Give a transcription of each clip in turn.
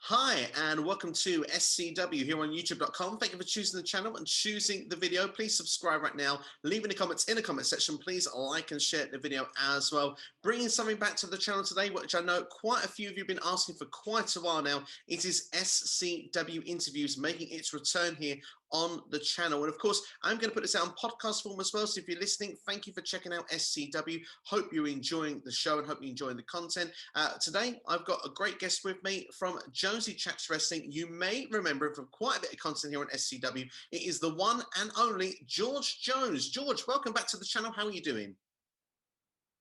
Hi, and welcome to SCW here on YouTube.com. Thank you for choosing the channel and choosing the video. Please subscribe right now. Leave any comments in the comment section. Please like and share the video as well. Bringing something back to the channel today, which I know quite a few of you have been asking for quite a while now. It is SCW Interviews making its return here on the channel. And of course, I'm going to put this out on podcast form as well. So if you're listening, thank you for checking out SCW. Hope you're enjoying the show and hope you're enjoying the content. Today, I've got a great guest with me from Jonesy Chats Wrestling. You may remember him from quite a bit of content here on SCW. It is the one and only George Jones. George, welcome back to the channel. How are you doing?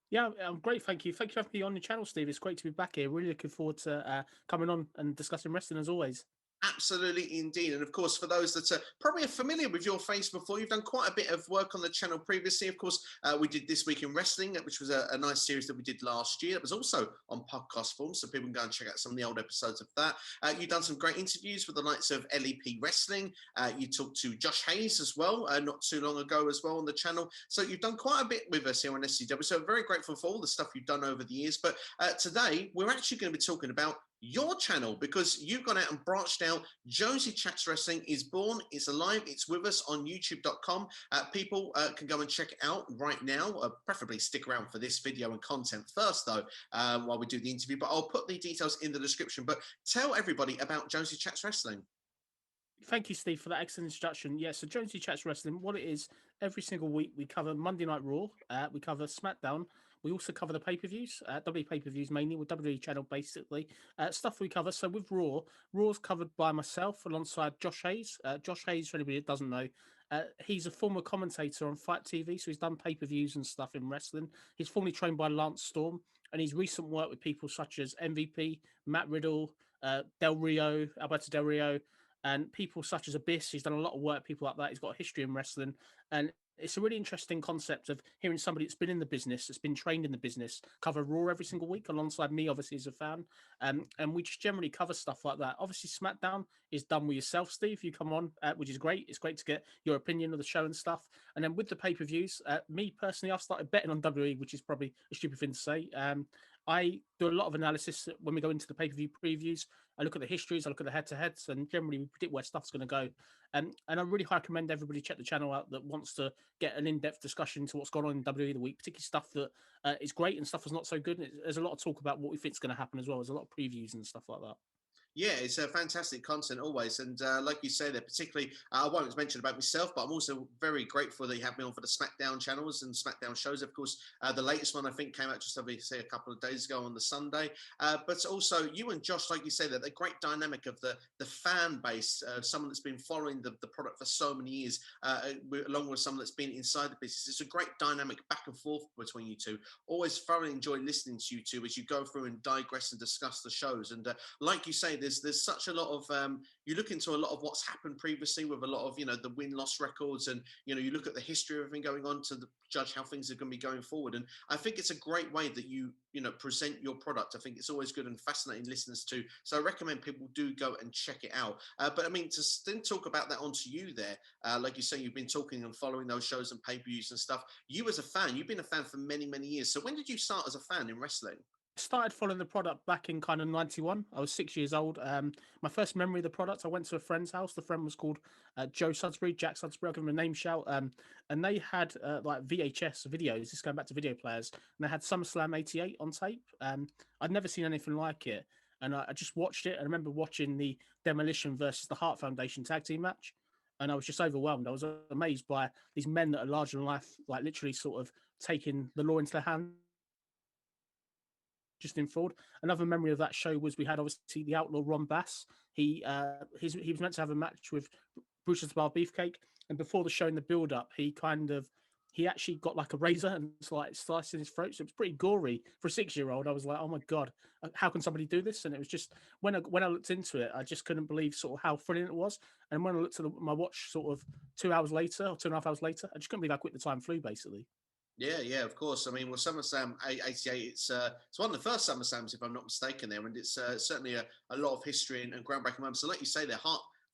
Yeah, I'm great, thank you. Thank you for having me on the channel, Steve. It's great to be back here. Really looking forward to coming on and discussing wrestling as always. Absolutely, indeed. And of course, for those that are probably familiar with your face before, you've done quite a bit of work on the channel previously. Of course, we did This Week in Wrestling, which was a nice series that we did last year. It was also on podcast form, so people can go and check out some of the old episodes of that. You've done some great interviews with the likes of LEP Wrestling. You talked to Josh Hayes as well, not too long ago as well on the channel. So you've done quite a bit with us here on SCW. So very grateful for all the stuff you've done over the years. But today, we're actually going to be talking about your channel, because you've gone out and branched out. Jonesy Chats Wrestling is born, it's alive, it's with us on youtube.com. People can go and check it out right now. Preferably stick around for this video and content first though, while we do the interview, but I'll put the details in the description. But tell everybody about Jonesy Chats Wrestling. Thank you, Steve, for that excellent introduction. Yeah, so Jonesy Chats Wrestling, what it is, every single week we cover Monday Night Raw, we cover SmackDown, we also cover the pay-per-views, WWE pay-per-views mainly, with WWE channel basically. Stuff we cover, so with Raw's covered by myself alongside Josh Hayes. Josh Hayes, for anybody that doesn't know, he's a former commentator on Fight TV, so he's done pay-per-views and stuff in wrestling. He's formerly trained by Lance Storm, and his recent work with people such as MVP, Matt Riddle, Alberto Del Rio, and people such as Abyss. He's done a lot of work, people like that. He's got a history in wrestling. And it's a really interesting concept of hearing somebody that's been in the business, that's been trained in the business, cover Raw every single week alongside me, obviously, as a fan. And we just generally cover stuff like that. Obviously, SmackDown is done with yourself, Steve. You come on, which is great. It's great to get your opinion of the show and stuff. And then with the pay-per-views, me personally, I've started betting on WWE, which is probably a stupid thing to say. I do a lot of analysis when we go into the pay-per-view previews. I look at the histories, I look at the head-to-heads, and generally we predict where stuff's going to go. And I really recommend everybody check the channel out that wants to get an in-depth discussion into what's going on in WWE the week, particularly stuff that is great and stuff that's not so good. And there's a lot of talk about what we think is going to happen as well. There's a lot of previews and stuff like that. Yeah, it's a fantastic content always. And like you say there, particularly, I won't mention about myself, but I'm also very grateful that you have me on for the SmackDown channels and SmackDown shows. Of course, the latest one I think came out just obviously a couple of days ago on the Sunday. But also you and Josh, like you say, that the great dynamic of the fan base, someone that's been following the product for so many years, along with someone that's been inside the business. It's a great dynamic back and forth between you two. Always thoroughly enjoy listening to you two as you go through and digress and discuss the shows. And like you say, there's such a lot of you look into a lot of what's happened previously with a lot of the win-loss records, and you look at the history of everything going on to judge how things are going to be going forward. And I think it's a great way that you present your product. I think it's always good and fascinating listeners too. So I recommend people do go and check it out. But I mean, to then talk about that onto you there, like you say, you've been talking and following those shows and pay-per-views and stuff. You as a fan, you've been a fan for many, many years. So when did you start as a fan in wrestling? Started following the product back in kind of 91. I was 6 years old. My first memory of the product, I went to a friend's house. The friend was called Joe Sudsbury, Jack Sudsbury. I'll give him a name shout. And they had like VHS videos, just going back to video players, and they had SummerSlam 88 on tape. I'd never seen anything like it. And I just watched it. I remember watching the Demolition versus the Hart Foundation tag team match. And I was just overwhelmed. I was amazed by these men that are larger than life, like literally sort of taking the law into their hands just in fraud. Another memory of that show was we had obviously the outlaw Ron Bass. He was meant to have a match with Brutus the Bar Beefcake, and before the show in the build-up, he actually got like a razor and like sliced in his throat. So it was pretty gory for a 6-year-old. I was like, oh my god, how can somebody do this? And it was just when I looked into it, I just couldn't believe sort of how thrilling it was. And when I looked at my watch, sort of 2 hours later or 2.5 hours later, I just couldn't believe how quick the time flew, basically. Yeah, of course. I mean, well, SummerSlam 88, it's one of the first SummerSlams, if I'm not mistaken there, and it's certainly a lot of history and groundbreaking moments. So like you say, the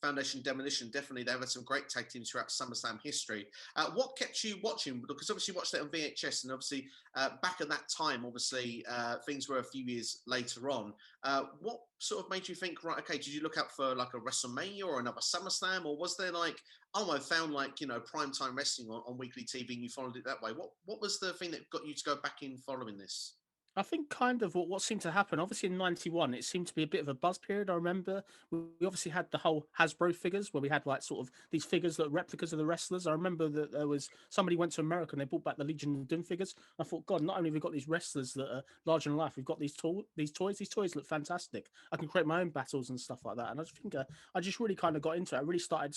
Foundation Demolition, definitely they've had some great tag teams throughout SummerSlam history. What kept you watching? Because obviously you watched it on VHS, and obviously back at that time, obviously things were a few years later on. What sort of made you think, right, okay, did you look out for like a WrestleMania or another SummerSlam, or was there like, oh, I found like, you know, primetime wrestling on weekly TV and you followed it that way? What was the thing that got you to go back in following this? I think kind of what seemed to happen, obviously in '91, it seemed to be a bit of a buzz period. I remember we obviously had the whole Hasbro figures where we had like sort of these figures that were replicas of the wrestlers. I remember that there was somebody went to America and they brought back the Legion of Doom figures. I thought, God, not only have we got these wrestlers that are larger than life, we've got these toys. These toys look fantastic. I can create my own battles and stuff like that. And I just think I just really kind of got into it. I really started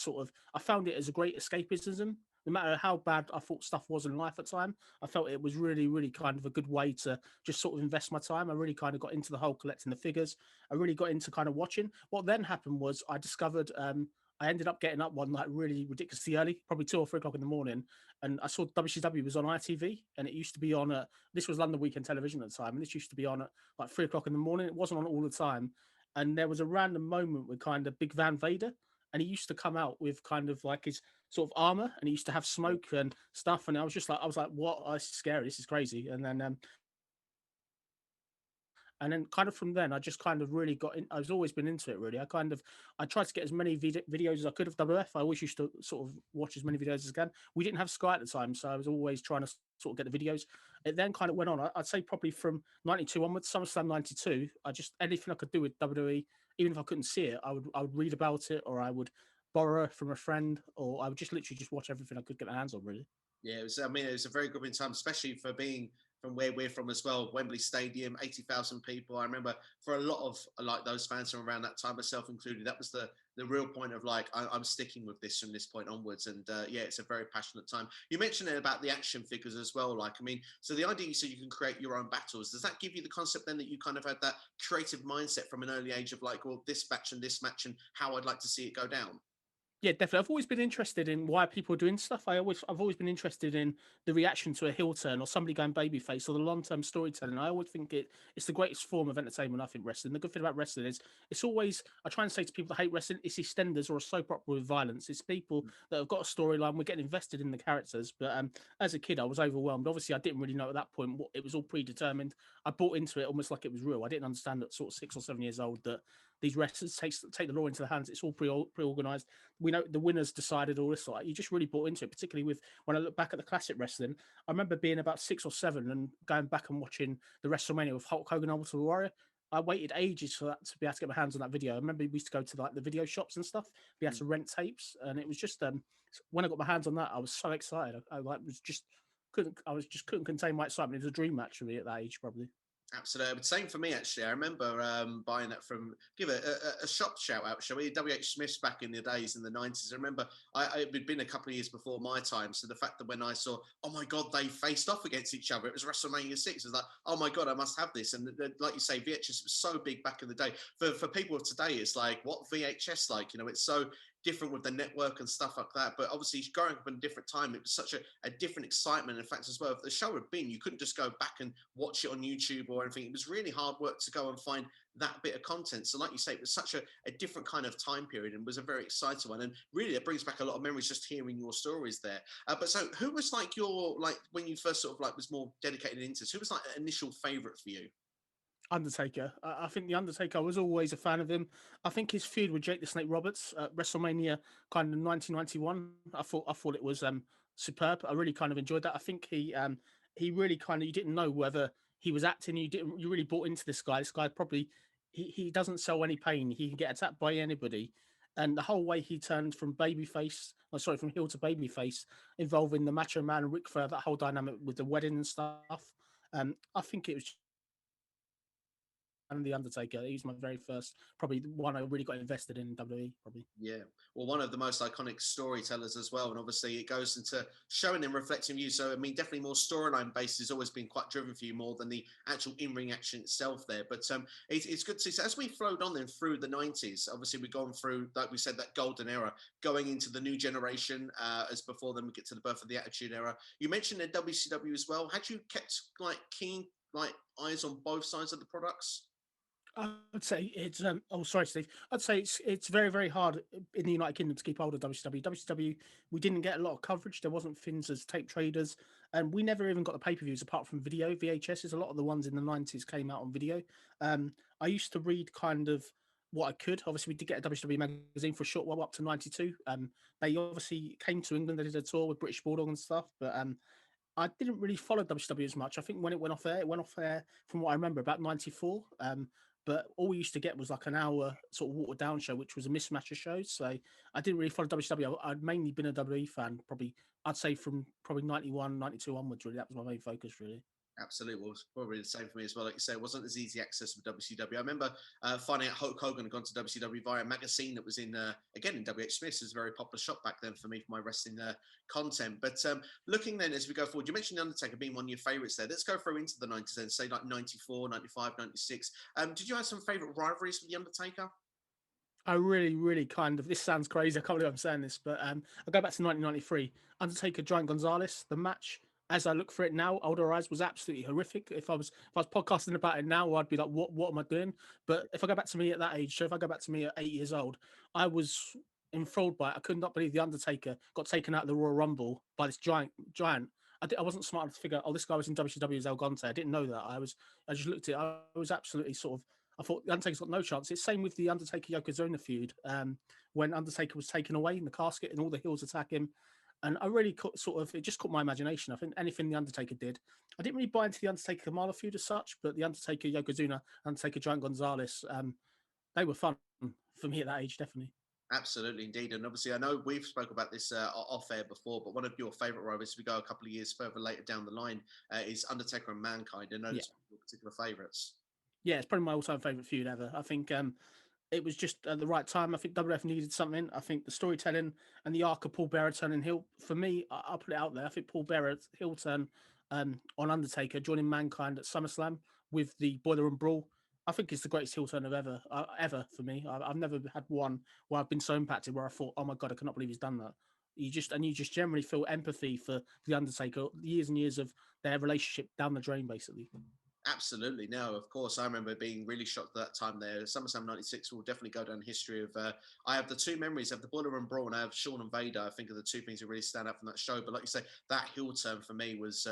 I found it as a great escapism. No matter how bad I thought stuff was in life at the time, I felt it was really, really kind of a good way to just sort of invest my time. I really kind of got into the whole collecting the figures. I really got into kind of watching. What then happened was I discovered I ended up getting up one night really ridiculously early, probably 2 or 3 o'clock in the morning, and I saw WCW was on ITV, and it used to be on this was London Weekend Television at the time, and this used to be on at like 3 o'clock in the morning. It wasn't on all the time, and there was a random moment with kind of Big Van Vader, and he used to come out with kind of like his sort of armor, and he used to have smoke and stuff, and I was like, what? Oh, this is scary. This is crazy. And then kind of from then, I just kind of really got in. I've always been into it, really. I tried to get as many videos as I could of WF. I always used to sort of watch as many videos as I can. We didn't have Sky at the time, so I was always trying to sort of get the videos. It then kind of went on. I'd say probably from '92 onwards, SummerSlam '92. I just anything I could do with WWE, even if I couldn't see it, I would read about it, or I would borrow from a friend, or I would just literally just watch everything I could get my hands on, really. Yeah, it was. I mean, it was a very good time, especially for being from where we're from as well. Wembley Stadium, 80,000 people. I remember for a lot of like those fans from around that time, myself included, that was the real point of like I'm sticking with this from this point onwards. And yeah, it's a very passionate time. You mentioned it about the action figures as well. Like, I mean, so the idea you said you can create your own battles. Does that give you the concept then that you kind of had that creative mindset from an early age of like, well, this match and how I'd like to see it go down? Yeah, definitely. I've always been interested in why people are doing stuff. I've always been interested in the reaction to a heel turn or somebody going babyface or the long term storytelling. I always think it's the greatest form of entertainment. I think wrestling. The good thing about wrestling is it's always. I try and say to people that hate wrestling, it's EastEnders or a soap opera with violence. It's people that have got a storyline. We're getting invested in the characters. But as a kid, I was overwhelmed. Obviously, I didn't really know at that point what it was all predetermined. I bought into it almost like it was real. I didn't understand at sort of 6 or 7 years old that these wrestlers take the law into their hands. It's all pre-organized. We know the winners decided all this. Like you just really bought into it, particularly with when I look back at the classic wrestling. I remember being about 6 or 7 and going back and watching the WrestleMania with Hulk Hogan, Ultimate Warrior. I waited ages for that to be able to get my hands on that video. I remember we used to go to like the video shops and stuff. We had to rent tapes, and it was just when I got my hands on that, I was so excited. I like was just couldn't contain my excitement. It was a dream match for me at that age, probably. Absolutely. Same for me, actually. I remember buying that from, give it a shop shout out, shall we? WH Smith's back in the days in the 90s. I remember it had been a couple of years before my time. So the fact that when I saw, oh my God, they faced off against each other, it was WrestleMania 6. It was like, oh my God, I must have this. And like you say, VHS was so big back in the day. For people of today, it's like, what VHS like? You know, it's so different with the network and stuff like that. But obviously, growing up in a different time, it was such a different excitement. In fact, as well, if the show had been, you couldn't just go back and watch it on YouTube or anything. It was really hard work to go and find that bit of content. So, like you say, it was such a different kind of time period and was a very exciting one. And really, it brings back a lot of memories just hearing your stories there. But so, who was like your like when you first sort of like was more dedicated into this? Who was like an initial favorite for you? Undertaker. I think the Undertaker. I was always a fan of him. I think his feud with Jake the Snake Roberts at WrestleMania, kind of 1991. I thought it was superb. I really kind of enjoyed that. I think he really kind of you didn't know whether he was acting. You really bought into this guy. This guy probably he doesn't sell any pain. He can get attacked by anybody. And the whole way he turned from babyface, from heel to babyface, involving the Macho Man and Ric Flair, that whole dynamic with the wedding and stuff. I think it was and the Undertaker. He's my very first, probably the one I really got invested in WWE. Probably. Yeah, well, one of the most iconic storytellers as well, and obviously it goes into showing and reflecting you. So, I mean, definitely more storyline based has always been quite driven for you more than the actual in-ring action itself there. But it's good to see. So, as we flowed on then through the '90s, obviously we've gone through, like we said, that golden era, going into the new generation. As before, then we get to the birth of the Attitude Era. You mentioned the WCW as well. Had you kept like keen like eyes on both sides of the products? I'd say it's oh sorry Steve. I'd say it's very very hard in the United Kingdom to keep hold of WCW. WCW we didn't get a lot of coverage. There wasn't fins as tape traders, and we never even got the pay-per-views apart from video VHSs. A lot of the ones in the 90s came out on video. I used to read kind of what I could. Obviously, we did get a WCW magazine for a short while up to 92. They obviously came to England. They did a tour with British Bulldog and stuff, but I didn't really follow WCW as much. I think when it went off air from what I remember about 94. But all we used to get was like an hour sort of watered down show, which was a mismatch of shows. So I didn't really follow WCW. I'd mainly been a WWE fan, probably, I'd say from probably 91, 92 onwards, really. That was my main focus, really. Absolutely, well, it's probably the same for me as well. Like you say, it wasn't as easy access with WCW. I remember finding out Hulk Hogan had gone to WCW via a magazine that was in, again, in WH Smith's. It was a very popular shop back then for me, for my wrestling content. But looking then as we go forward, you mentioned The Undertaker being one of your favourites there. Let's go through into the 90s then, say like 94, 95, 96. Did you have some favourite rivalries with The Undertaker? I really, really kind of, this sounds crazy. I can't believe I'm saying this, but I go back to 1993. Undertaker, Giant Gonzalez, the match, as I look for it now, older eyes, was absolutely horrific. If I was podcasting about it now, I'd be like, what am I doing? But if I go back to me at that age, so if I go back to me at 8 years old, I was enthralled by it. I could not believe the Undertaker got taken out of the Royal Rumble by this giant. I wasn't smart enough to figure out, oh, this guy was in WCW as El Gonte. I didn't know that. I just looked at it. I was absolutely sort of, I thought the Undertaker's got no chance. It's same with the Undertaker Yokozuna feud. When Undertaker was taken away in the casket and all the heels attack him, and I really it just caught my imagination. I think anything the Undertaker did, I didn't really buy into the Undertaker Kamala feud as such, but the Undertaker Yokozuna, Undertaker Giant Gonzalez, they were fun for me at that age, definitely. Absolutely, indeed. And obviously, I know we've spoke about this off air before, but one of your favourite rivals, we go a couple of years further later down the line, is Undertaker and Mankind. I know Yeah. it's one of your particular favourites. Yeah, it's probably my all-time favorite feud ever. I think it was just at the right time. I think WF needed something. I think the storytelling and the arc of Paul Bearer turning heel, for me, I'll put it out there. I think Paul Bearer's heel turn on Undertaker, joining Mankind at SummerSlam with the Boiler Room Brawl, I think it's the greatest heel turn of ever for me. I've never had one where I've been so impacted where I thought, oh my God, I cannot believe he's done that. You just generally feel empathy for the Undertaker, years and years of their relationship down the drain, basically. Absolutely. No, of course. I remember being really shocked at that time there. SummerSlam 96 will definitely go down history of. I have the two memories of the Boiler Room Brawl and I have Shawn and Vader. I think are the two things that really stand out from that show. But like you say, that heel turn for me was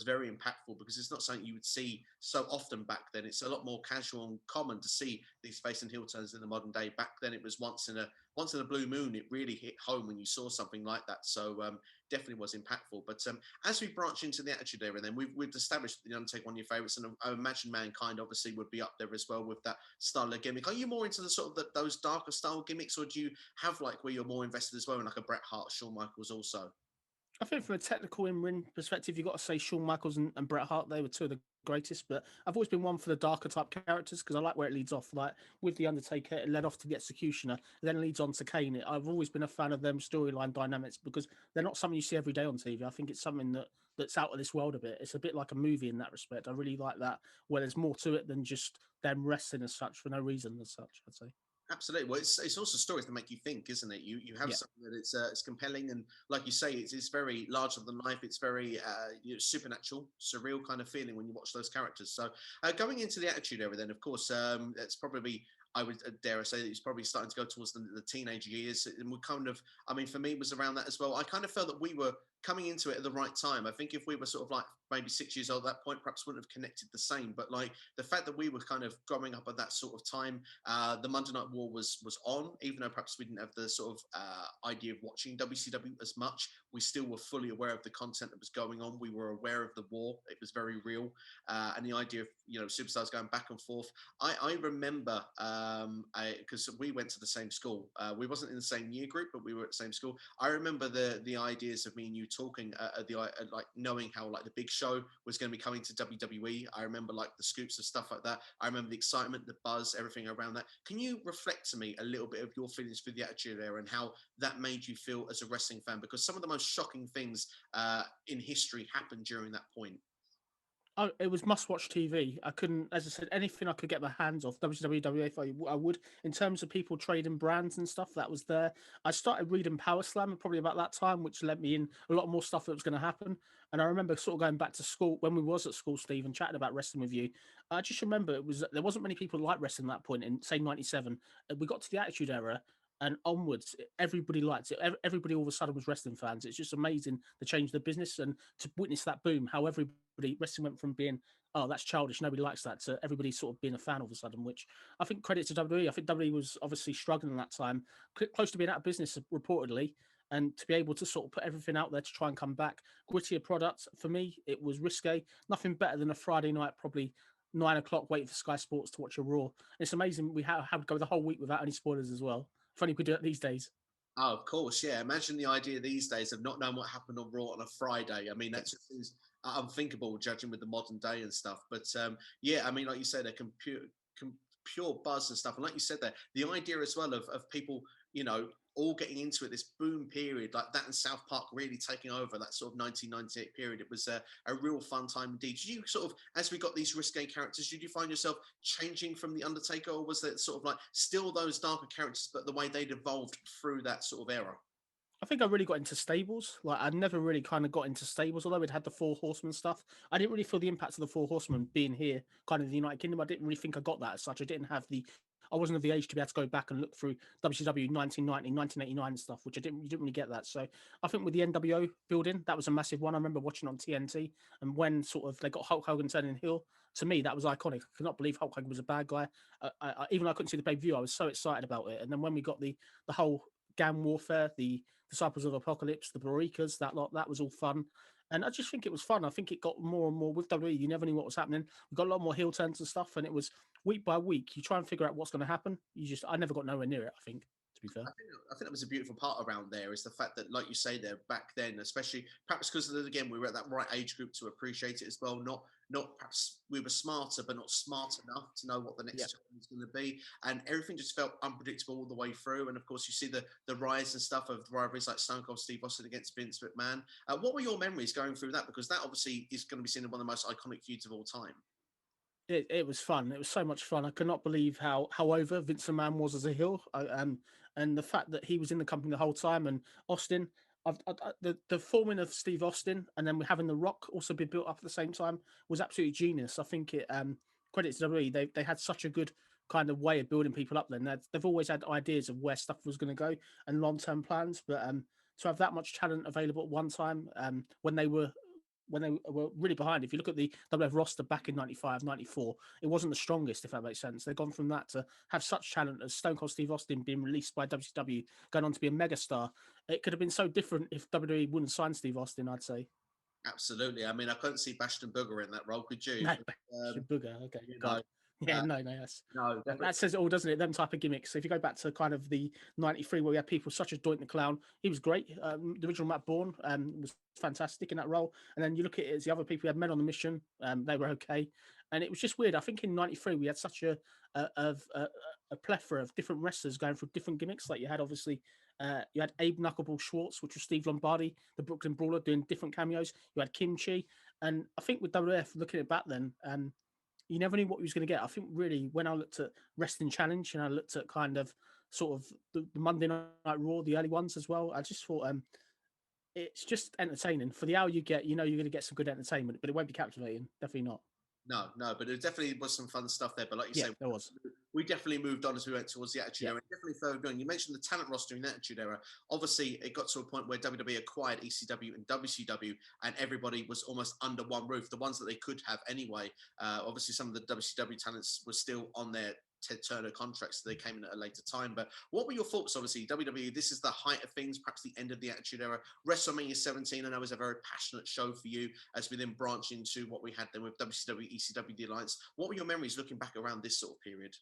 very impactful because it's not something you would see so often back then. It's a lot more casual and common to see these face and heel turns in the modern day. Back then, it was once in a blue moon. It really hit home when you saw something like that. So definitely was impactful. But as we branch into the Attitude Era, then we've established the Undertaker one of your favorites, and I imagine Mankind obviously would be up there as well with that style of gimmick. Are you more into the sort of those darker style gimmicks, or do you have like where you're more invested as well in like a Bret Hart, Shawn Michaels also? I think from a technical in-ring perspective, you've got to say Shawn Michaels and Bret Hart. They were two of the greatest, but I've always been one for the darker type characters because I like where it leads off. Like with The Undertaker, it led off to the Executioner, then leads on to Kane. I've always been a fan of them storyline dynamics because they're not something you see every day on TV. I think it's something that's out of this world a bit. It's a bit like a movie in that respect. I really like that, where there's more to it than just them wrestling as such for no reason as such, I'd say. Absolutely. Well, it's also stories that make you think, isn't it? You have Yeah. something that it's compelling, and like you say, it's very larger than life. It's very supernatural, surreal kind of feeling when you watch those characters. So going into the Attitude Era, then of course, it's probably. I would dare I say that he's probably starting to go towards the teenage years, and we kind of. I mean, for me, it was around that as well. I kind of felt that we were coming into it at the right time. I think if we were sort of like maybe 6 years old at that point, perhaps wouldn't have connected the same. But like the fact that we were kind of growing up at that sort of time, the Monday Night War was on, even though perhaps we didn't have the sort of idea of watching WCW as much. We still were fully aware of the content that was going on. We were aware of the war; it was very real, and the idea of superstars going back and forth. I remember because we went to the same school. We wasn't in the same year group, but we were at the same school. I remember the ideas of me and you talking, like knowing how like the Big Show was going to be coming to WWE. I remember like the scoops of stuff like that. I remember the excitement, the buzz, everything around that. Can you reflect to me a little bit of your feelings for the Attitude Era and how that made you feel as a wrestling fan? Because some of the most shocking things in history happened during that point. It was must-watch TV. I couldn't, as I said, anything I could get my hands off, WWF, I would. In terms of people trading brands and stuff, that was there. I started reading Power Slam probably about that time, which led me in a lot more stuff that was going to happen. And I remember sort of going back to school, when we was at school, Steve, and chatting about wrestling with you, I just remember there wasn't many people like wrestling at that point in say '97. We got to the Attitude Era and onwards, everybody liked it. Everybody all of a sudden was wrestling fans. It's just amazing the change of the business and to witness that boom. How everybody wrestling went from being that's childish, nobody likes that, to everybody sort of being a fan all of a sudden. Which I think credit to WWE. I think WWE was obviously struggling at that time, close to being out of business reportedly. And to be able to sort of put everything out there to try and come back, grittier product for me, it was risque. Nothing better than a Friday night, probably 9 o'clock, waiting for Sky Sports to watch a Raw. And it's amazing we have to go the whole week without any spoilers as well. Funny we do it these days. Oh, of course, yeah. Imagine the idea these days of not knowing what happened on Raw on a Friday. I mean, that just is unthinkable, judging with the modern day and stuff. But yeah, I mean, like you said, pure buzz and stuff. And like you said there, the idea as well of people, all getting into it, this boom period, like that in South Park really taking over, that sort of 1998 period. It was a real fun time indeed. Did you sort of, as we got these risque characters, did you find yourself changing from The Undertaker, or was it sort of like still those darker characters, but the way they'd evolved through that sort of era? I think I really got into stables. Like I never really kind of got into stables, although we'd had the Four Horsemen stuff. I didn't really feel the impact of the Four Horsemen being here, kind of the United Kingdom. I didn't really think I got that as such. I wasn't of the age to be able to go back and look through WCW 1990, 1989 and stuff, which you didn't really get that. So I think with the NWO building, that was a massive one. I remember watching on TNT, and when sort of they got Hulk Hogan turning heel, to me that was iconic. I could not believe Hulk Hogan was a bad guy. Even though I couldn't see the pay-per-view, I was so excited about it. And then when we got the whole gang warfare, the Disciples of Apocalypse, the Barikas, that lot, that was all fun. And I just think it was fun. I think it got more and more with WWE. You never knew what was happening. We got a lot more heel turns and stuff, and it was week by week. You try and figure out what's going to happen. I never got nowhere near it. I think, to be fair. I think that was a beautiful part around there is the fact that, like you say, there back then, especially perhaps because again we were at that right age group to appreciate it as well. Not perhaps we were smarter, but not smart enough to know what the next chapter was going to be, and everything just felt unpredictable all the way through. And of course, you see the rise and stuff of rivalries like Stone Cold Steve Austin against Vince McMahon. What were your memories going through that? Because that obviously is going to be seen as one of the most iconic feuds of all time. It was fun. It was so much fun. I could not believe how over Vince McMahon was as a heel, and the fact that he was in the company the whole time. And Austin, the forming of Steve Austin, and then having The Rock also be built up at the same time was absolutely genius. I think it credit to WWE. They had such a good kind of way of building people up. Then they've always had ideas of where stuff was going to go and long term plans, but to have that much talent available at one time, when they were really behind. If you look at the WF roster back in 95, 94, it wasn't the strongest, if that makes sense. They've gone from that to have such talent as Stone Cold Steve Austin being released by WCW, going on to be a megastar. It could have been so different if WWE wouldn't sign Steve Austin, I'd say. Absolutely. I mean, I couldn't see Bastion Booger in that role, could you? No, Booger. Okay, God. Yeah, no, yes. No, that says it all, doesn't it? Them type of gimmicks. So if you go back to kind of the 93 where we had people such as Doink the Clown, he was great. The original Matt Bourne was fantastic in that role. And then you look at it as the other people, we had Men on the Mission, they were okay. And it was just weird. I think in 93 we had such a plethora of different wrestlers going through different gimmicks. Like you had obviously you had Abe Knuckleball Schwartz, which was Steve Lombardi, the Brooklyn Brawler, doing different cameos. You had Kimchi. And I think with WF, looking at it back then, you never knew what he was going to get. I think really when I looked at Wrestling Challenge and I looked at kind of sort of the Monday Night Raw, the early ones as well, I just thought it's just entertaining. For the hour you get, you're going to get some good entertainment, but it won't be captivating. Definitely not. No, but there definitely was some fun stuff there. But like you say, there was. We definitely moved on as we went towards the Attitude Era. Definitely further on. You mentioned the talent roster in the Attitude Era. Obviously, it got to a point where WWE acquired ECW and WCW, and everybody was almost under one roof. The ones that they could have anyway. Obviously, some of the WCW talents were still on their Ted Turner contracts, so they came in at a later time. But what were your thoughts? Obviously, WWE, this is the height of things, perhaps the end of the Attitude Era. WrestleMania 17, I know, was a very passionate show for you as we then branch into what we had then with WCW, ECW, the Alliance. What were your memories looking back around this sort of period?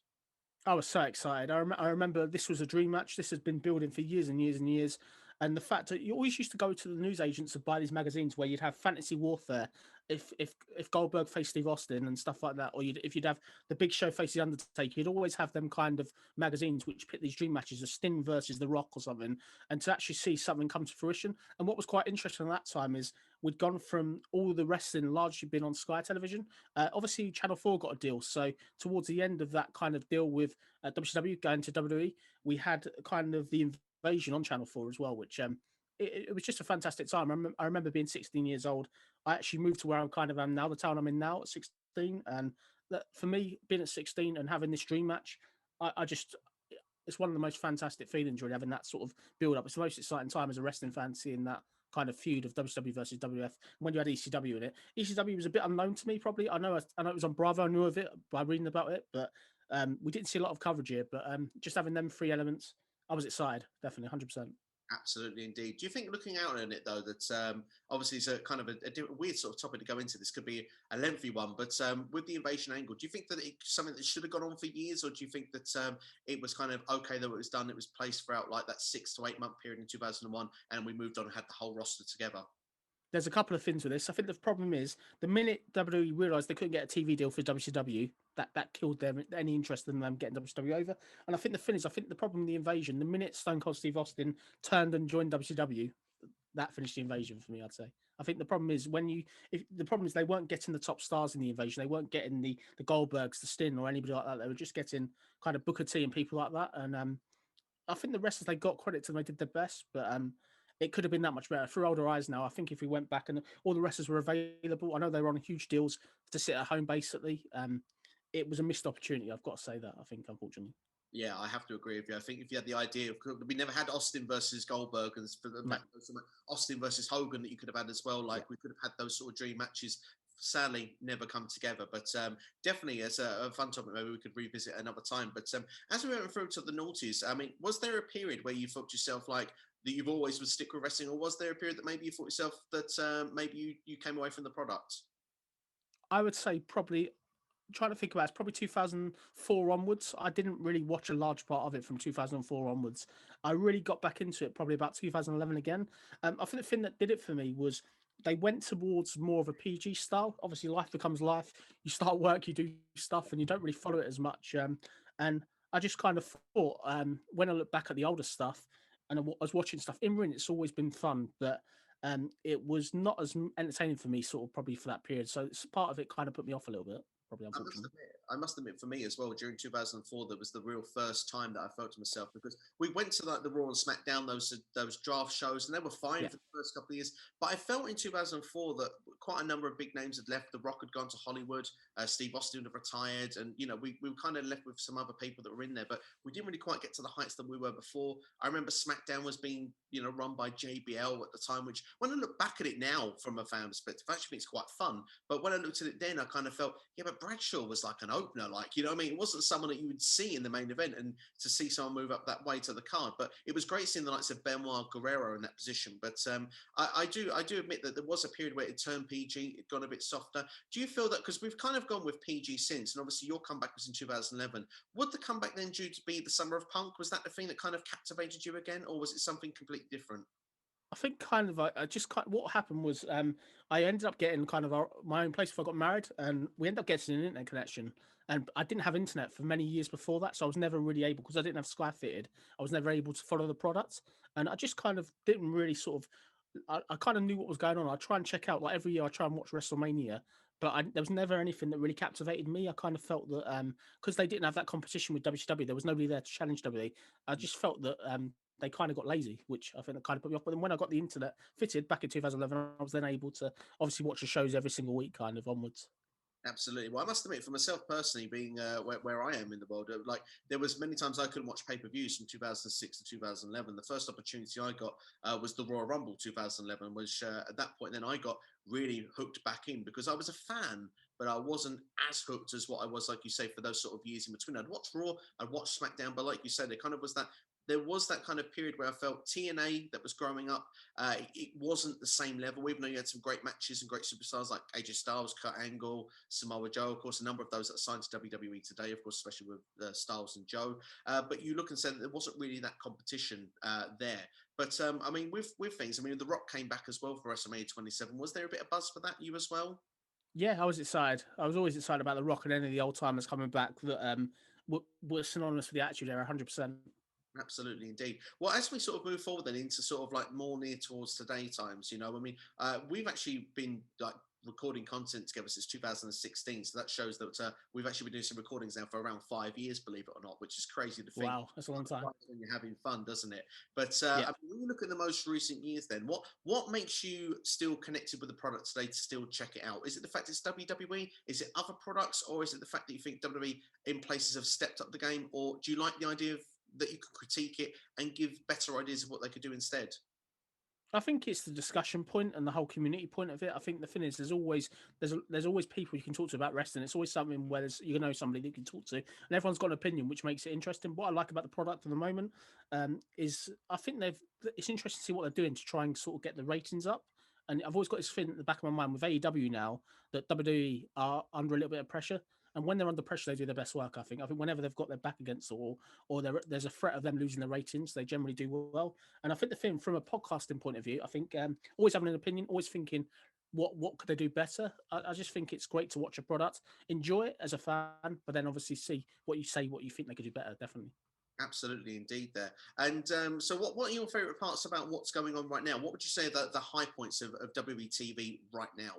I was so excited. I remember this was a dream match. This has been building for years and years and years. And the fact that you always used to go to the news agents and buy these magazines where you'd have Fantasy Warfare, if Goldberg faced Steve Austin and stuff like that, or if you'd have the Big Show face the Undertaker, you'd always have them kind of magazines which pit these dream matches of Sting versus The Rock or something, and to actually see something come to fruition. And what was quite interesting at that time is we'd gone from all the wrestling largely been on Sky Television. Obviously, Channel 4 got a deal. So towards the end of that kind of deal with WCW going to WWE, we had kind of the invasion on Channel 4 as well, which it was just a fantastic time. I remember being 16 years old. I actually moved to where I'm kind of am now, the town I'm in now at 16, and that for me, being at 16 and having this dream match, I just it's one of the most fantastic feelings really having that sort of build up. It's the most exciting time as a wrestling fan seeing that kind of feud of WCW versus WF when you had ECW in it. ECW was a bit unknown to me probably. I know it was on Bravo. I knew of it by reading about it, but we didn't see a lot of coverage here. But just having them three elements, I was excited, definitely 100%. Absolutely, indeed. Do you think, looking out on it though, that obviously it's a kind of a weird sort of topic to go into? This could be a lengthy one, but with the invasion angle, do you think that it's something that should have gone on for years, or do you think that it was kind of okay that it was done? It was placed throughout like that 6 to 8 month period in 2001, and we moved on and had the whole roster together. There's a couple of things with this. I think the problem is the minute WWE realised they couldn't get a TV deal for WCW, that killed them any interest in them getting WCW over. And I think I think the problem with the invasion, the minute Stone Cold Steve Austin turned and joined WCW, that finished the invasion for me, I'd say. I think the problem is the problem is they weren't getting the top stars in the invasion. They weren't getting the Goldbergs, the Stin, or anybody like that. They were just getting kind of Booker T and people like that. And I think the wrestlers, they got credit to them, they did their best, but it could have been that much better. Through older eyes now, I think if we went back and all the wrestlers were available, I know they were on huge deals to sit at home basically. It was a missed opportunity. I've got to say that, I think, unfortunately. Yeah, I have to agree with you. I think if you had the idea of, we never had Austin versus Goldberg, and for the No. Austin versus Hogan that you could have had as well. Like we could have had those sort of dream matches. Sadly, never come together. But definitely, as a fun topic, maybe we could revisit another time. But as we went through to the noughties, I mean, was there a period where you thought to yourself like that you've always would stick with wrestling, or was there a period that maybe you thought yourself that maybe you came away from the product? I would say probably trying to think about it, it's probably 2004 onwards. I didn't really watch a large part of it from 2004 onwards. I really got back into it probably about 2011 again. I think the thing that did it for me was they went towards more of a PG style. Obviously, life becomes life. You start work, you do stuff, and you don't really follow it as much. And I just kind of thought when I look back at the older stuff and I was watching stuff in ring, it's always been fun, but it was not as entertaining for me, sort of probably for that period. So it's part of it kind of put me off a little bit. Probably, unfortunately. I must admit, for me as well, during 2004, that was the real first time that I felt to myself, because we went to like the Raw and SmackDown, those draft shows, and they were fine for the first couple of years. But I felt in 2004 that quite a number of big names had left. The Rock had gone to Hollywood, Steve Austin had retired, and we were kind of left with some other people that were in there, but we didn't really quite get to the heights that we were before. I remember SmackDown was being run by JBL at the time, which when I look back at it now from a fan perspective, I actually think it's quite fun. But when I looked at it then, I kind of felt, yeah, but Bradshaw was like an opener, like, you know what I mean? It wasn't someone that you would see in the main event, and to see someone move up that way to the card. But it was great seeing the likes of Benoit Guerrero in that position. But I do admit that there was a period where it turned PG, it got a bit softer. Do you feel that, because we've kind of gone with PG since, and obviously your comeback was in 2011, would the comeback then due to be the Summer of Punk? Was that the thing that kind of captivated you again, or was it something completely different? I think kind of I just what happened was I ended up getting kind of my own place before I got married, and we ended up getting an internet connection. And I didn't have internet for many years before that, so I was never really able, because I didn't have Sky fitted. I was never able to follow the product, and I just kind of didn't really sort of. I kind of knew what was going on. I try and check out like every year. I try and watch WrestleMania, but there was never anything that really captivated me. I kind of felt that because they didn't have that competition with WCW, there was nobody there to challenge WWE. I just felt that they kind of got lazy, which I think that kind of put me off. But then when I got the internet fitted back in 2011, I was then able to obviously watch the shows every single week, kind of onwards. Absolutely. Well, I must admit, for myself personally, being where I am in the world, like there was many times I couldn't watch pay-per-views from 2006 to 2011. The first opportunity I got was the Royal Rumble 2011, which at that point then I got really hooked back in, because I was a fan, but I wasn't as hooked as what I was, like you say, for those sort of years in between. I'd watch Raw, I'd watch SmackDown, but like you said, it kind of was that. There was that kind of period where I felt TNA that was growing up. It wasn't the same level, even though you had some great matches and great superstars like AJ Styles, Kurt Angle, Samoa Joe, of course, a number of those that signed to WWE today, of course, especially with Styles and Joe. But you look and say that there wasn't really that competition there. But I mean, with things, I mean, The Rock came back as well for WrestleMania 27. Was there a bit of buzz for that, you as well? Yeah, I was excited. I was always excited about The Rock and any of the old timers coming back that were synonymous with the Attitude Era, 100%. Absolutely, indeed. Well, as we sort of move forward then into sort of like more near towards today times, I mean, we've actually been like recording content together since 2016. So that shows that we've actually been doing some recordings now for around 5 years, believe it or not, which is crazy to think. Wow, that's a long time. When you're having fun, doesn't it? But Yeah. I mean, when you look at the most recent years, then what makes you still connected with the product today to still check it out? Is it the fact it's WWE? Is it other products, or is it the fact that you think WWE in places have stepped up the game, or do you like the idea of that you could critique it and give better ideas of what they could do instead? I think it's the discussion point and the whole community point of it. I think the thing is, there's always people you can talk to about wrestling. It's always something where you know somebody that you can talk to, and everyone's got an opinion, which makes it interesting. What I like about the product at the moment is I think it's interesting to see what they're doing to try and sort of get the ratings up. And I've always got this thing at the back of my mind with AEW now that WWE are under a little bit of pressure. And when they're under pressure, they do their best work. I think whenever they've got their back against the wall, or there's a threat of them losing the ratings, they generally do well. And I think the thing from a podcasting point of view, I think always having an opinion, always thinking what could they do better. I just think it's great to watch a product, enjoy it as a fan, but then obviously see what you say, what you think they could do better. Definitely. Absolutely, indeed. There. And so, what are your favourite parts about what's going on right now? What would you say are the high points of WWE TV right now?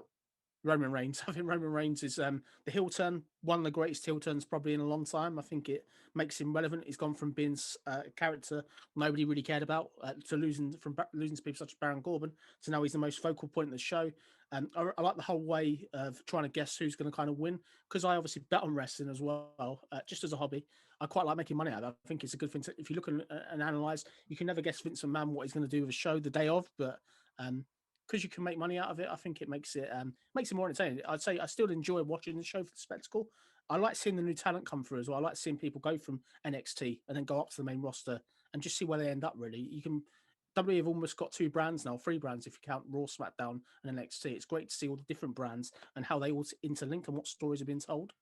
Roman Reigns. I think Roman Reigns is the heel turn, one of the greatest heel turns probably in a long time. I think it makes him relevant. He's gone from being a character nobody really cared about to losing to people such as Baron Corbin to now he's the most focal point of the show. I like the whole way of trying to guess who's going to kind of win because I obviously bet on wrestling as well, just as a hobby. I quite like making money out of it. I think it's a good thing if you look and analyze. You can never guess Vince McMahon what he's going to do with a show the day of, but because you can make money out of it, I think it makes it more entertaining. I'd say I still enjoy watching the show for the spectacle. I like seeing the new talent come through as well. I like seeing people go from NXT and then go up to the main roster and just see where they end up. Really, WWE have almost got 2 brands now, 3 brands if you count Raw, SmackDown, and NXT. It's great to see all the different brands and how they all interlink and what stories are being told.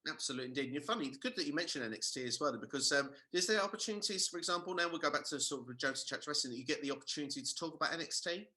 Absolutely, indeed. And you're funny. It's good that you mentioned NXT as well, because is there opportunities, for example, now we'll go back to sort of Jonesy Chats Wrestling, that you get the opportunity to talk about NXT?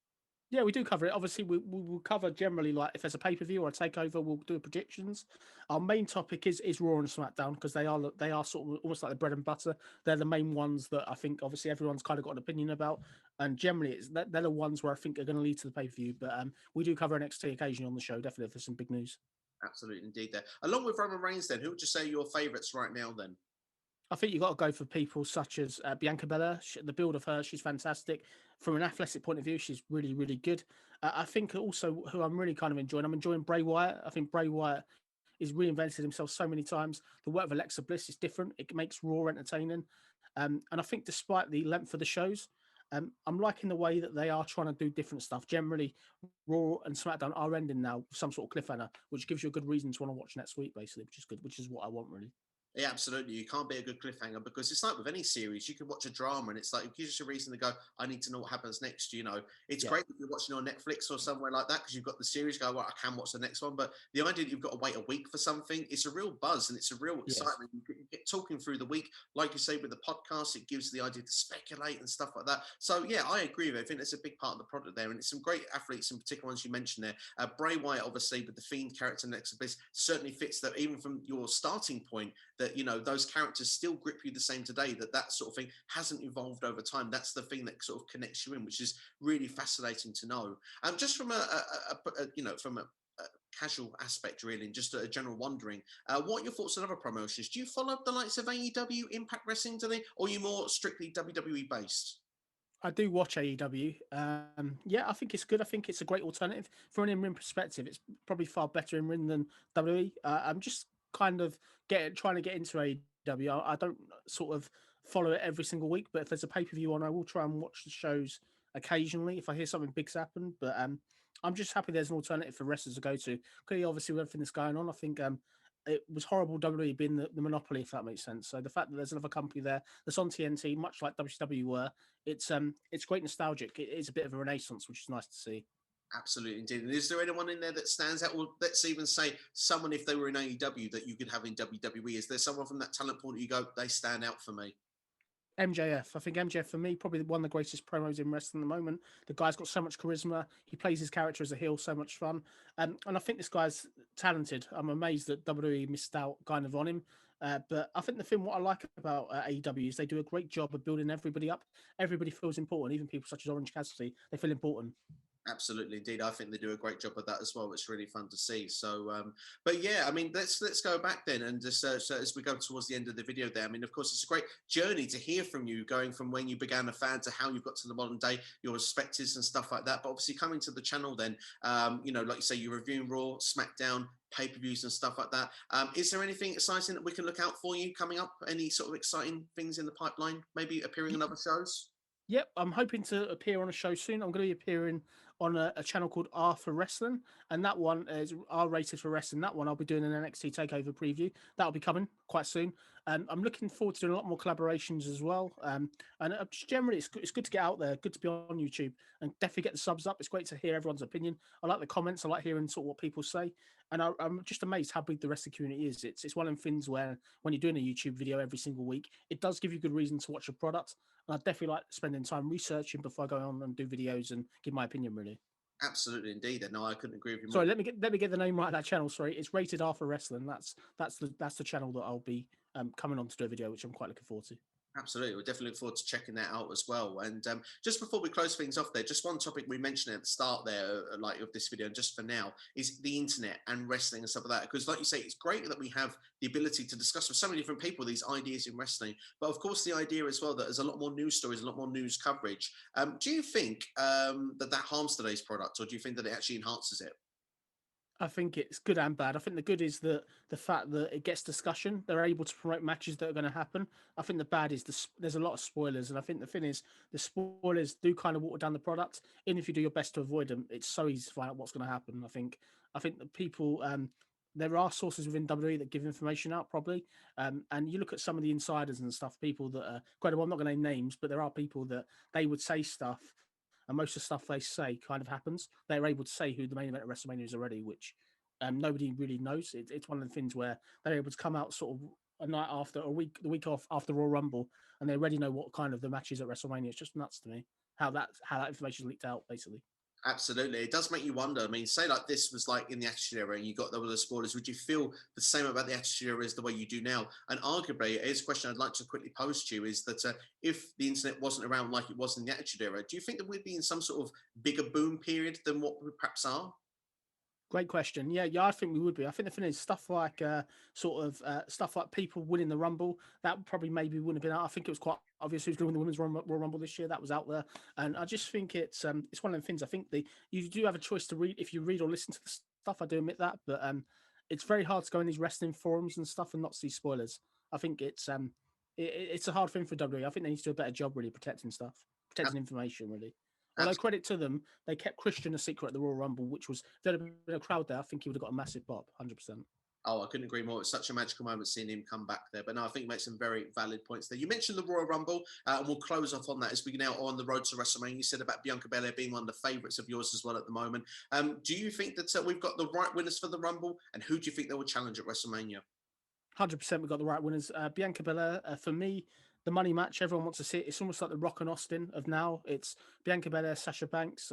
Yeah, we do cover it. Obviously, we will cover generally like if there's a pay per view or a takeover, we'll do predictions. Our main topic is Raw and SmackDown because they are sort of almost like the bread and butter. They're the main ones that I think obviously everyone's kind of got an opinion about, and generally they're the ones where I think are going to lead to the pay per view. But we do cover NXT occasionally on the show. Definitely, if there's some big news. Absolutely, indeed. There, along with Roman Reigns, then who would you say are your favourites right now? Then I think you've got to go for people such as Bianca Belair. The build of her, she's fantastic. From an athletic point of view, she's really, really good. I think also who I'm really kind of enjoying, I'm enjoying Bray Wyatt. I think Bray Wyatt has reinvented himself so many times. The work of Alexa Bliss is different. It makes Raw entertaining. And I think despite the length of the shows, I'm liking the way that they are trying to do different stuff. Generally, Raw and SmackDown are ending now with some sort of cliffhanger, which gives you a good reason to want to watch next week, basically, which is good, which is what I want, really. yeah, absolutely. You can't be a good cliffhanger because it's like with any series, you can watch a drama and it's like it gives you a reason to go, I need to know what happens next. It's great if you're watching on Netflix or somewhere like that because you've got the series, go, well, I can watch the next one. But the idea that you've got to wait a week for something, it's a real buzz and it's a real excitement. You get talking through the week. Like you say, with the podcast, it gives the idea to speculate and stuff like that. So, yeah, I agree with it. I think that's a big part of the product there. And it's some great athletes, in particular ones you mentioned there. Bray Wyatt, obviously, with the Fiend character next to this, certainly fits that even from your starting point, that those characters still grip you the same today, that sort of thing hasn't evolved over time. That's the thing that sort of connects you in, which is really fascinating to know. Just from a casual aspect, really, and just a general wondering, what are your thoughts on other promotions? Do you follow the likes of AEW, Impact Wrestling, or are you more strictly WWE based? I do watch AEW. Yeah, I think it's good. I think it's a great alternative from an in-ring perspective. It's probably far better in ring than WWE. I'm just kind of trying to get into AEW. I don't sort of follow it every single week, but if there's a pay-per-view on, I will try and watch the shows occasionally if I hear something big's happened. But I'm just happy there's an alternative for wrestlers to go to. Clearly, obviously, with everything that's going on, I think it was horrible WWE being the monopoly, if that makes sense. So the fact that there's another company there that's on TNT, much like WCW were, it's great nostalgic. It is a bit of a renaissance, which is nice to see. Absolutely, indeed. And is there anyone in there that stands out? Or let's even say someone, if they were in AEW, that you could have in WWE. Is there someone from that talent pool that you go, they stand out for me? MJF. I think MJF for me probably one of the greatest promos in wrestling at the moment. The guy's got so much charisma. He plays his character as a heel, so much fun. And I think this guy's talented. I'm amazed that WWE missed out kind of on him. But I think the thing what I like about AEW is they do a great job of building everybody up. Everybody feels important, even people such as Orange Cassidy. They feel important. Absolutely, indeed. I think they do a great job of that as well. It's really fun to see. So, but yeah, I mean, let's go back then, and just so as we go towards the end of the video, there. I mean, of course, it's a great journey to hear from you, going from when you began a fan to how you've got to the modern day, your perspectives and stuff like that. But obviously, coming to the channel, then, you know, like you say, you're reviewing Raw, SmackDown, pay-per-views and stuff like that. Is there anything exciting that we can look out for you coming up? Any sort of exciting things in the pipeline? Maybe appearing on other shows? Yep, I'm hoping to appear on a show soon. I'm going to be appearing on a channel called R for Wrestling, and that one is R rated for wrestling. That one I'll be doing an NXT Takeover preview. That'll be coming quite soon. I'm looking forward to doing a lot more collaborations as well. And just generally, it's good to get out there, good to be on YouTube, and definitely get the subs up. It's great to hear everyone's opinion. I like the comments. I like hearing sort of what people say, and I'm just amazed how big the rest of the community is. It's one of them things where when you're doing a YouTube video every single week, it does give you good reason to watch a product. And I definitely like spending time researching before I go on and do videos and give my opinion. Really. Absolutely, indeed. And no, I couldn't agree with you more. Sorry, let me get the name right of that channel. Sorry, it's Rated R for Wrestling. That's the channel that I'll be coming on to do a video, which I'm quite looking forward to. Absolutely. We'll definitely look forward to checking that out as well. And just before we close things off there, just one topic we mentioned at the start there, like of this video, and just for now, is the internet and wrestling and stuff like that. Because like you say, it's great that we have the ability to discuss with so many different people these ideas in wrestling. But of course, the idea as well that there's a lot more news stories, a lot more news coverage. Do you think that harms today's product, or do you think that it actually enhances it? I think it's good and bad. I think the good is the fact that it gets discussion. They're able to promote matches that are going to happen. I think the bad is there's a lot of spoilers, and I think the thing is the spoilers do kind of water down the product. Even if you do your best to avoid them, it's so easy to find out what's going to happen. I think that people there are sources within WWE that give information out probably, and you look at some of the insiders and stuff, people that are credible. I'm not going to name names, but there are people that they would say stuff and most of the stuff they say kind of happens. They're able to say who the main event of WrestleMania is already, which nobody really knows. It's one of the things where they're able to come out sort of a night after, the week off after Royal Rumble, and they already know what kind of the match is at WrestleMania. It's just nuts to me how that information is leaked out, basically. Absolutely. It does make you wonder. I mean, say like this was like in the Attitude Era and you got the spoilers, would you feel the same about the Attitude Era as the way you do now? And arguably, it is a question I'd like to quickly pose to you is that if the internet wasn't around like it was in the Attitude Era, do you think that we'd be in some sort of bigger boom period than what we perhaps are? Great question. Yeah, I think we would be. I think the thing is stuff like stuff like people winning the Rumble that probably maybe wouldn't have been out. I think it was quite obvious who's going to win the Women's Royal Rumble this year. That was out there, and I just think it's one of them things. I think you do have a choice to read if you read or listen to the stuff. I do admit that, but it's very hard to go in these wrestling forums and stuff and not see spoilers. I think it's a hard thing for WWE. I think they need to do a better job really protecting stuff, protecting information really. Although credit to them, they kept Christian a secret at the Royal Rumble, which was if there had been a crowd there, I think he would have got a massive pop, 100%. Oh, I couldn't agree more. It's such a magical moment seeing him come back there. But no, I think he makes some very valid points there. You mentioned the Royal Rumble, and we'll close off on that as we now are on the road to WrestleMania. You said about Bianca Belair being one of the favourites of yours as well at the moment. Do you think that we've got the right winners for the Rumble, and who do you think they will challenge at WrestleMania? 100% we've got the right winners. Bianca Belair, for me, the money match, everyone wants to see it. It's almost like the Rock and Austin of now. It's Bianca Belair, Sasha Banks.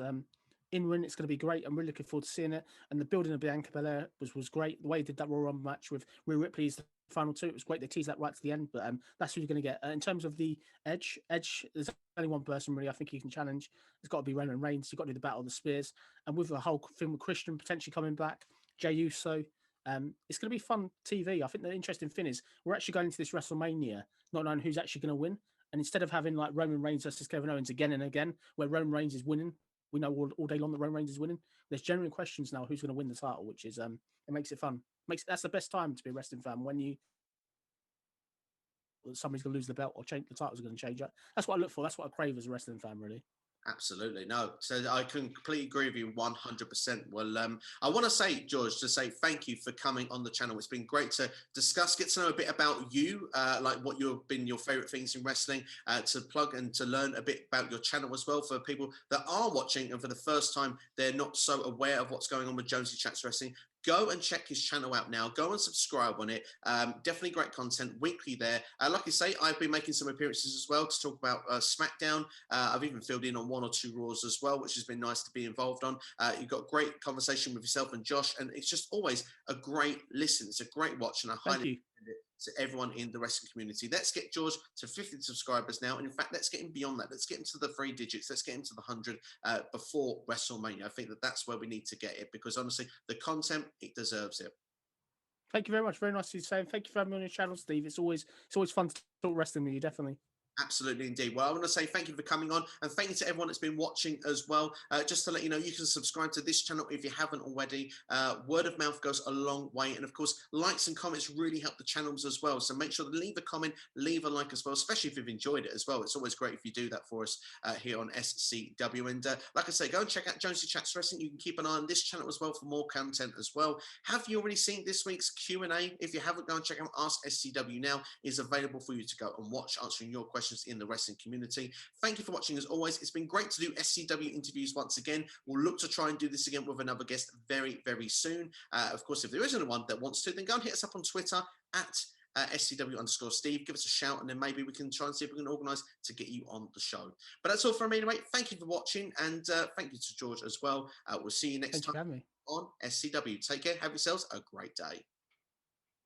In win, it's going to be great. I'm really looking forward to seeing it. And the building of Bianca Belair was great. The way he did that Royal Rumble match with Rhea Ripley is the final two. It was great. They teased that right to the end. But that's who you're going to get. In terms of the Edge, there's only one person really I think you can challenge. It's got to be Roman Reigns. You've got to do the Battle of the Spears. And with the whole thing with Christian potentially coming back, Jey Uso, it's going to be fun TV. I think the interesting thing is we're actually going into this WrestleMania not knowing who's actually going to win. And instead of having like Roman Reigns versus Kevin Owens again and again, where Roman Reigns is winning, we know all day long that Roman Reigns is winning. There's genuine questions now who's going to win the title, which is it makes it fun. That's the best time to be a wrestling fan when somebody's going to lose the belt or change the titles are going to change. That's what I look for. That's what I crave as a wrestling fan, really. Absolutely. No. So I can completely agree with you 100%. Well, I want to say, George, to say thank you for coming on the channel. It's been great to discuss, get to know a bit about you, like what you've been your favorite things in wrestling, to plug and to learn a bit about your channel as well for people that are watching and for the first time, they're not so aware of what's going on with Jonesy Chats Wrestling. Go and check his channel out now. Go and subscribe on it. Definitely great content weekly there. Like I say, I've been making some appearances as well to talk about SmackDown. I've even filled in on 1 or 2 Raws as well, which has been nice to be involved on. You've got great conversation with yourself and Josh, and it's just always a great listen. It's a great watch, and I highly to everyone in the wrestling community. Let's get George to 50 subscribers now. And in fact, let's get him beyond that. Let's get him to the 3 digits. Let's get him to the 100 before WrestleMania. I think that's where we need to get it, because honestly, the content, it deserves it. Thank you very much. Very nice of you to say. And thank you for having me on your channel, Steve. It's always fun to talk wrestling with you, definitely. Absolutely, indeed. Well, I want to say thank you for coming on, and thank you to everyone that's been watching as well. Just to let you know, you can subscribe to this channel if you haven't already. Word of mouth goes a long way, and of course, likes and comments really help the channels as well. So make sure to leave a comment, leave a like as well, especially if you've enjoyed it as well. It's always great if you do that for us here on SCW. And like I say, go and check out Jonesy Chats Wrestling. You can keep an eye on this channel as well for more content as well. Have you already seen this week's Q&A? If you haven't, go and check out Ask SCW Now. It's available for you to go and watch, answering your questions in the wrestling community. Thank you for watching as always. It's been great to do SCW interviews once again. We'll look to try and do this again with another guest very, very soon. Of course, if there isn't one that wants to, then go and hit us up on Twitter at SCW_Steve. Give us a shout, and then maybe we can try and see if we can organise to get you on the show. But that's all from me anyway. Thank you for watching, and thank you to George as well. We'll see you next time on SCW. Take care. Have yourselves a great day.